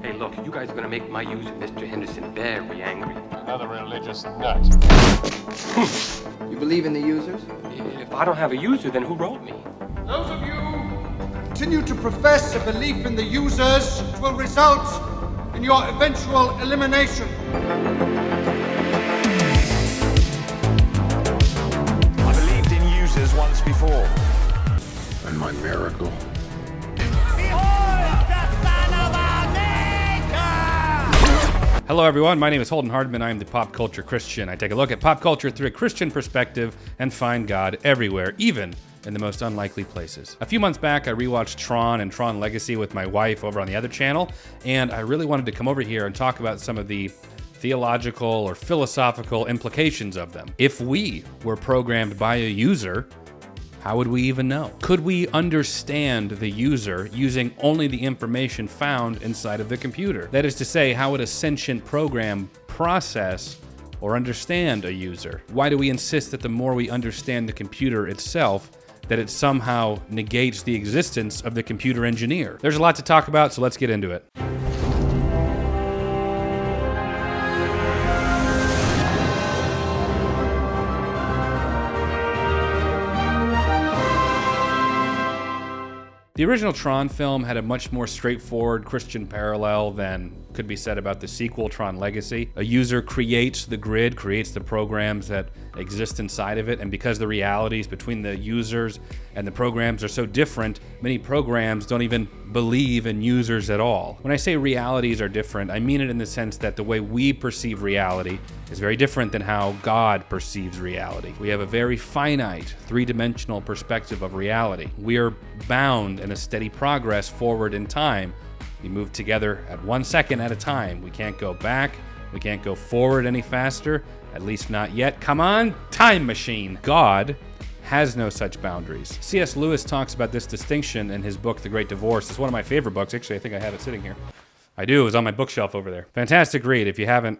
Hey, look, you guys are gonna make my user, Mr. Henderson, very angry. Another religious nut. You believe in the users? If I don't have a user, then who wrote me? Those of you who continue to profess a belief in the users will result in your eventual elimination. I believed in users once before. And my miracle. Hello everyone, my name is Holden Hardman. I am the Pop Culture Christian. I take a look at pop culture through a Christian perspective and find God everywhere, even in the most unlikely places. A few months back, I rewatched Tron and Tron Legacy with my wife over on the other channel, and I really wanted to come over here and talk about some of the theological or philosophical implications of them. If we were programmed by a user, how would we even know? Could we understand the user using only the information found inside of the computer? That is to say, how would a sentient program process or understand a user? Why do we insist that the more we understand the computer itself, that it somehow negates the existence of the computer engineer? There's a lot to talk about, so let's get into it. The original Tron film had a much more straightforward Christian parallel than could be said about the sequel, Tron Legacy. A user creates the grid, creates the programs that exist inside of it, and because the realities between the users and the programs are so different, many programs don't even believe in users at all. When I say realities are different, I mean it in the sense that the way we perceive reality is very different than how God perceives reality. We have a very finite, three-dimensional perspective of reality. We are bound in a steady progress forward in time. We move together at 1 second at a time. We can't go back. We can't go forward any faster, at least not yet. Come on, time machine. God has no such boundaries. C.S. Lewis talks about this distinction in his book, The Great Divorce. It's one of my favorite books. Actually, I think I have it sitting here. I do. It was on my bookshelf over there. Fantastic read. If you haven't,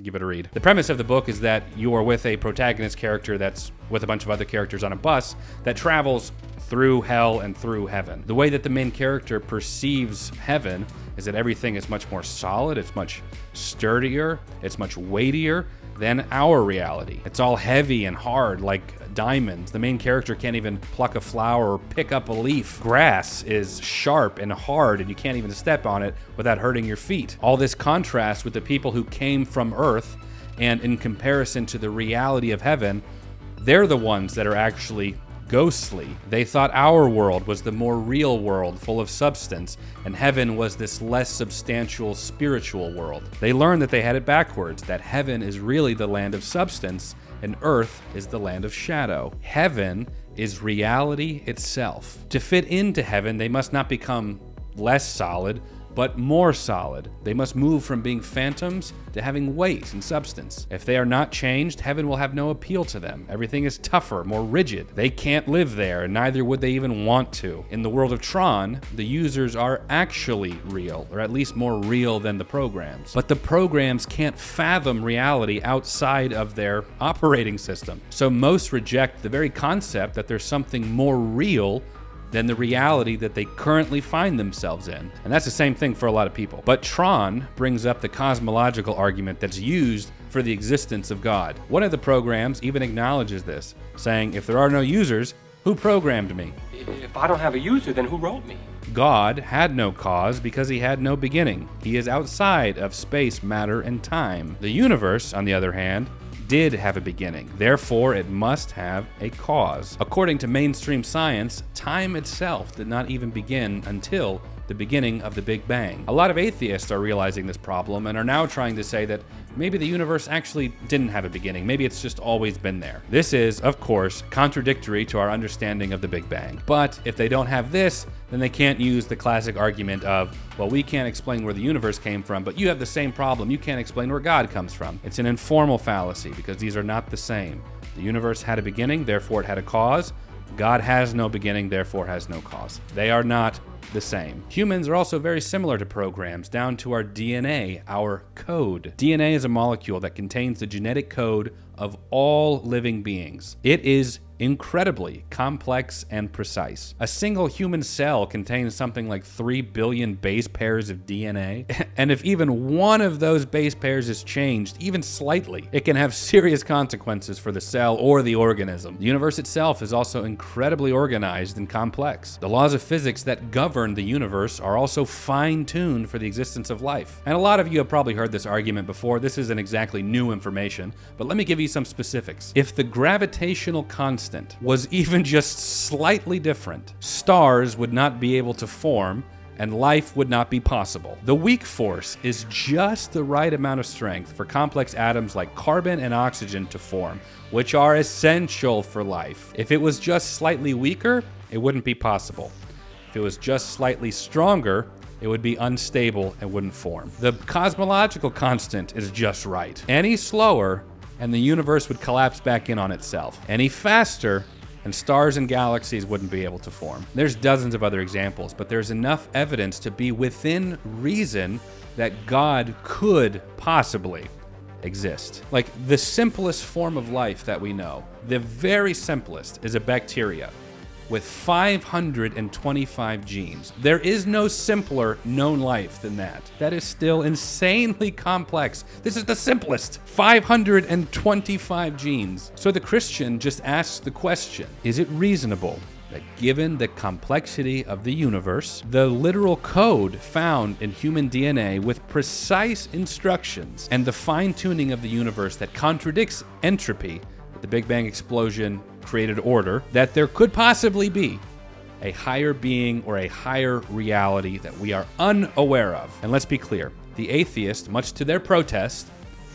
give it a read. The premise of the book is that you are with a protagonist character that's with a bunch of other characters on a bus that travels through hell and through heaven. The way that the main character perceives heaven is that everything is much more solid, it's much sturdier, it's much weightier than our reality. It's all heavy and hard like diamonds. The main character can't even pluck a flower or pick up a leaf. Grass is sharp and hard and you can't even step on it without hurting your feet. All this contrasts with the people who came from Earth, and in comparison to the reality of heaven, they're the ones that are actually ghostly. They thought our world was the more real world, full of substance, and heaven was this less substantial spiritual world. They learned that they had it backwards, that heaven is really the land of substance, and earth is the land of shadow. Heaven is reality itself. To fit into heaven, they must not become less solid, but more solid. They must move from being phantoms to having weight and substance. If they are not changed, heaven will have no appeal to them. Everything is tougher, more rigid. They can't live there, and neither would they even want to. In the world of Tron, the users are actually real, or at least more real than the programs. But the programs can't fathom reality outside of their operating system. So most reject the very concept that there's something more real than the reality that they currently find themselves in. And that's the same thing for a lot of people. But Tron brings up the cosmological argument that's used for the existence of God. One of the programs even acknowledges this, saying, if there are no users, who programmed me? If I don't have a user, then who wrote me? God had no cause because he had no beginning. He is outside of space, matter, and time. The universe, on the other hand, did have a beginning. Therefore, it must have a cause. According to mainstream science, time itself did not even begin until the beginning of the Big Bang. A lot of atheists are realizing this problem and are now trying to say that maybe the universe actually didn't have a beginning. Maybe it's just always been there. This is, of course, contradictory to our understanding of the Big Bang. But if they don't have this, then they can't use the classic argument of, well, we can't explain where the universe came from, but you have the same problem. You can't explain where God comes from. It's an informal fallacy because these are not the same. The universe had a beginning, therefore it had a cause. God has no beginning, therefore has no cause. They are not the same. Humans are also very similar to programs, down to our DNA, our code. DNA is a molecule that contains the genetic code of all living beings. It is incredibly complex and precise. A single human cell contains something like 3 billion base pairs of DNA, and if even one of those base pairs is changed, even slightly, it can have serious consequences for the cell or the organism. The universe itself is also incredibly organized and complex. The laws of physics that govern the universe are also fine-tuned for the existence of life. And a lot of you have probably heard this argument before. This isn't exactly new information, but let me give you some specifics. If the gravitational constant was even just slightly different, stars would not be able to form and life would not be possible. The weak force is just the right amount of strength for complex atoms like carbon and oxygen to form, which are essential for life. If it was just slightly weaker, it wouldn't be possible. If it was just slightly stronger, it would be unstable and wouldn't form. The cosmological constant is just right. Any slower, and the universe would collapse back in on itself. Any faster, and stars and galaxies wouldn't be able to form. There's dozens of other examples, but there's enough evidence to be within reason that God could possibly exist. Like the simplest form of life that we know, the very simplest, is a bacteria with 525 genes. There is no simpler known life than that. That is still insanely complex. This is the simplest. 525 genes. So the Christian just asks the question, is it reasonable that given the complexity of the universe, the literal code found in human DNA with precise instructions and the fine-tuning of the universe that contradicts entropy, the Big Bang explosion created order, that there could possibly be a higher being or a higher reality that we are unaware of? And let's be clear, the atheists, much to their protest,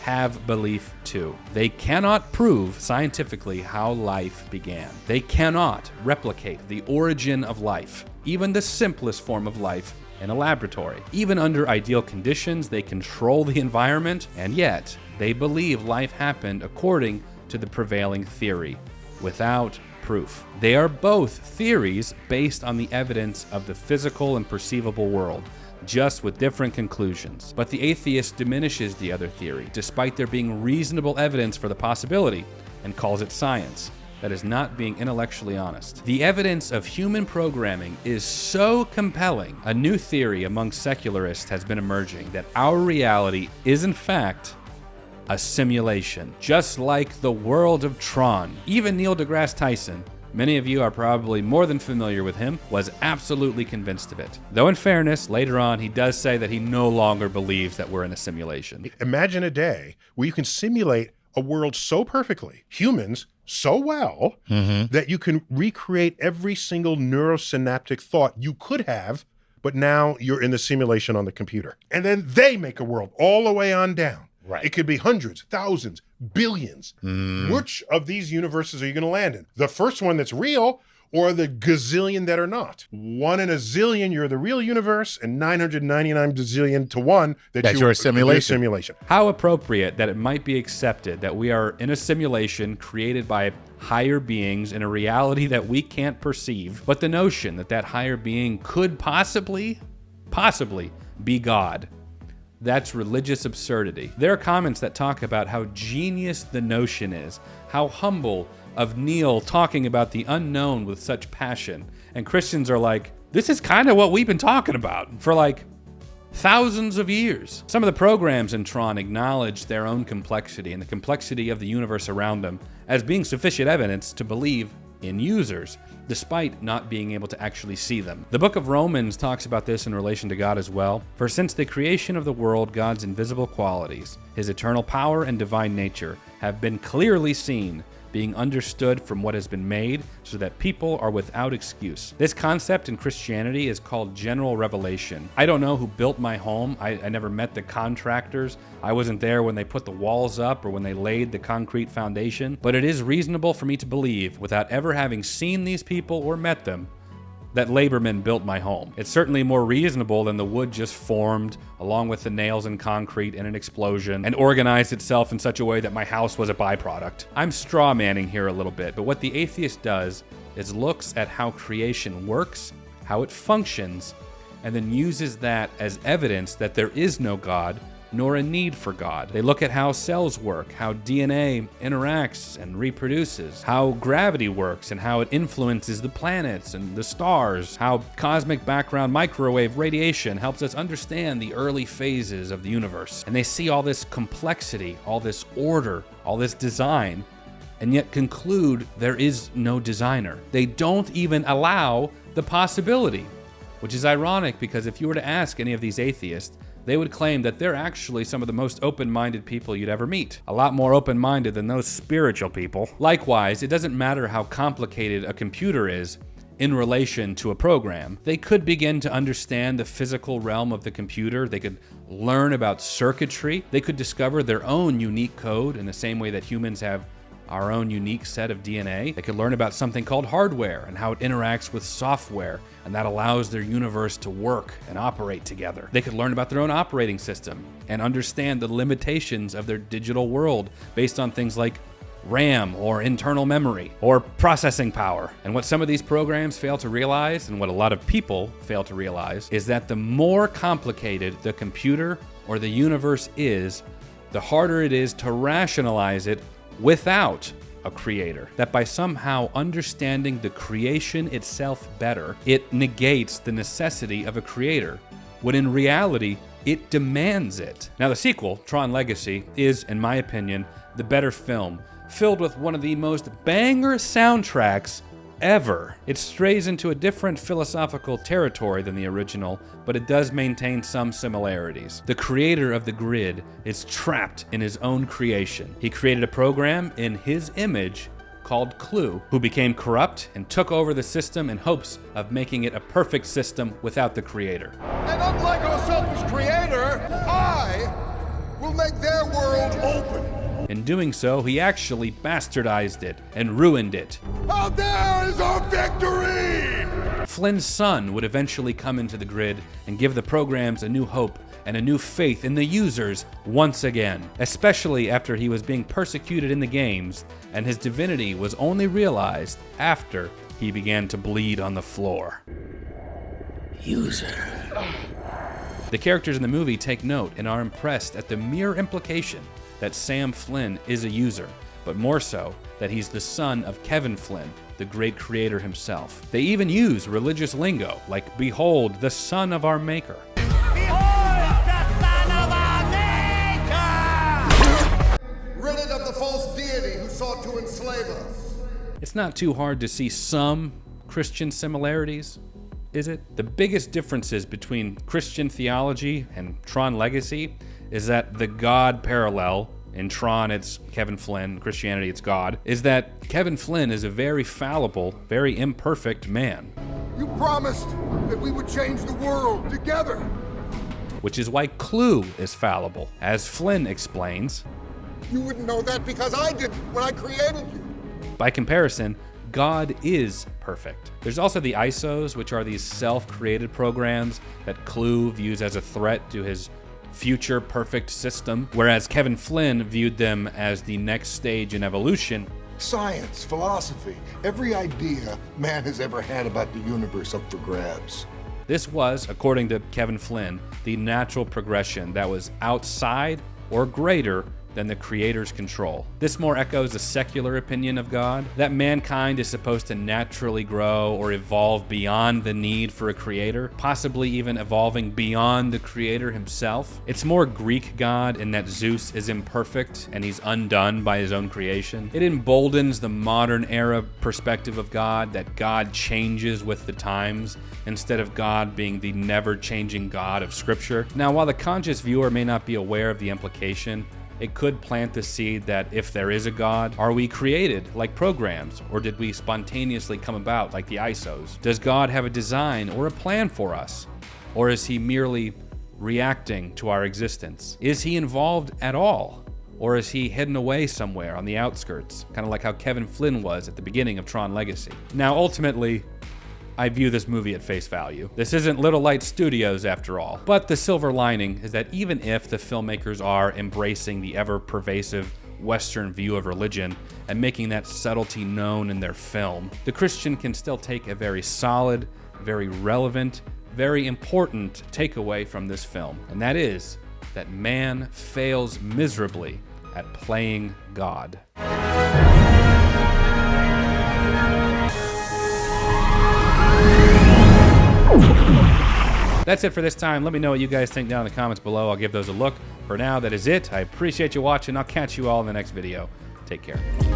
have belief too. They cannot prove scientifically how life began. They cannot replicate the origin of life, even the simplest form of life, in a laboratory. Even under ideal conditions, they control the environment, and yet they believe life happened according to the prevailing theory, without proof. They are both theories based on the evidence of the physical and perceivable world, just with different conclusions. But the atheist diminishes the other theory, despite there being reasonable evidence for the possibility, and calls it science. That is not being intellectually honest. The evidence of human programming is so compelling. A new theory among secularists has been emerging that our reality is in fact a simulation, just like the world of Tron. Even Neil deGrasse Tyson, many of you are probably more than familiar with him, was absolutely convinced of it. Though in fairness, later on, he does say that he no longer believes that we're in a simulation. Imagine a day where you can simulate a world so perfectly, humans so well, that you can recreate every single neurosynaptic thought you could have, but now you're in the simulation on the computer. And then they make a world all the way on down. Right. It could be hundreds, thousands, billions. Which of these universes are you going to land in? The first one that's real, or the gazillion that are not? 1 in a zillion, you're the real universe, and 999 gazillion to 1 that you're a simulation. How appropriate that it might be accepted that we are in a simulation created by higher beings in a reality that we can't perceive, but the notion that that higher being could possibly be God. That's religious absurdity. There are comments that talk about how genius the notion is, how humble of Neil talking about the unknown with such passion. And Christians are like, this is kind of what we've been talking about for like thousands of years. Some of the programs in Tron acknowledge their own complexity and the complexity of the universe around them as being sufficient evidence to believe in users, despite not being able to actually see them. The book of Romans talks about this in relation to God as well. For since the creation of the world, God's invisible qualities, his eternal power and divine nature, have been clearly seen, being understood from what has been made, so that people are without excuse. This concept in Christianity is called general revelation. I don't know who built my home. I never met the contractors. I wasn't there when they put the walls up or when they laid the concrete foundation. But it is reasonable for me to believe, without ever having seen these people or met them, that labormen built my home. It's certainly more reasonable than the wood just formed along with the nails and concrete in an explosion and organized itself in such a way that my house was a byproduct. I'm straw manning here a little bit, but what the atheist does is looks at how creation works, how it functions, and then uses that as evidence that there is no God nor a need for God. They look at how cells work, how DNA interacts and reproduces, how gravity works and how it influences the planets and the stars, how cosmic background microwave radiation helps us understand the early phases of the universe. And they see all this complexity, all this order, all this design, and yet conclude there is no designer. They don't even allow the possibility, which is ironic because if you were to ask any of these atheists, they would claim that they're actually some of the most open-minded people you'd ever meet. A lot more open-minded than those spiritual people. Likewise, it doesn't matter how complicated a computer is in relation to a program. They could begin to understand the physical realm of the computer. They could learn about circuitry. They could discover their own unique code in the same way that humans have our own unique set of DNA. They could learn about something called hardware and how it interacts with software, and that allows their universe to work and operate together. They could learn about their own operating system and understand the limitations of their digital world based on things like RAM or internal memory or processing power. And what some of these programs fail to realize, and what a lot of people fail to realize, is that the more complicated the computer or the universe is, the harder it is to rationalize it without a creator. That by somehow understanding the creation itself better, it negates the necessity of a creator, when in reality, it demands it. Now, the sequel, Tron Legacy, is, in my opinion, the better film, filled with one of the most banger soundtracks ever. It strays into a different philosophical territory than the original, but it does maintain some similarities. The creator of the grid is trapped in his own creation. He created a program in his image called Clue, who became corrupt and took over the system in hopes of making it a perfect system without the creator. And unlike our selfish creator, I will make their world open. In doing so, he actually bastardized it and ruined it. Out there is our victory! Flynn's son would eventually come into the grid and give the programs a new hope and a new faith in the users once again, especially after he was being persecuted in the games and his divinity was only realized after he began to bleed on the floor. User. The characters in the movie take note and are impressed at the mere implication that Sam Flynn is a user, but more so that he's the son of Kevin Flynn, the great creator himself. They even use religious lingo like, "Behold, the son of our maker." Behold the son of our maker! Rid it of the false deity who sought to enslave us. It's not too hard to see some Christian similarities, is it? The biggest differences between Christian theology and Tron Legacy is that the God parallel, in Tron it's Kevin Flynn, Christianity it's God, is that Kevin Flynn is a very fallible, very imperfect man. You promised that we would change the world together. Which is why Clue is fallible. As Flynn explains, You wouldn't know that because I didn't when I created you. by comparison, God is perfect. There's also the ISOs, which are these self-created programs that Clue views as a threat to his future perfect system, whereas Kevin Flynn viewed them as the next stage in evolution. Science, philosophy, every idea man has ever had about the universe up for grabs. This was, according to Kevin Flynn, the natural progression that was outside or greater than the creator's control. This more echoes a secular opinion of God, that mankind is supposed to naturally grow or evolve beyond the need for a creator, possibly even evolving beyond the creator himself. It's more Greek God in that Zeus is imperfect and he's undone by his own creation. It emboldens the modern era perspective of God, that God changes with the times, instead of God being the never-changing God of Scripture. Now, while the conscious viewer may not be aware of the implication, it could plant the seed that if there is a God, are we created like programs, or did we spontaneously come about like the ISOs? Does God have a design or a plan for us? Or is he merely reacting to our existence? Is he involved at all? Or is he hidden away somewhere on the outskirts, kind of like how Kevin Flynn was at the beginning of Tron Legacy? Now, ultimately, I view this movie at face value. This isn't Little Light Studios after all. But the silver lining is that even if the filmmakers are embracing the ever-pervasive Western view of religion and making that subtlety known in their film, the Christian can still take a very solid, very relevant, very important takeaway from this film. And that is that man fails miserably at playing God. That's it for this time. Let me know what you guys think down in the comments below. I'll give those a look. For now, that is it. I appreciate you watching. I'll catch you all in the next video. Take care.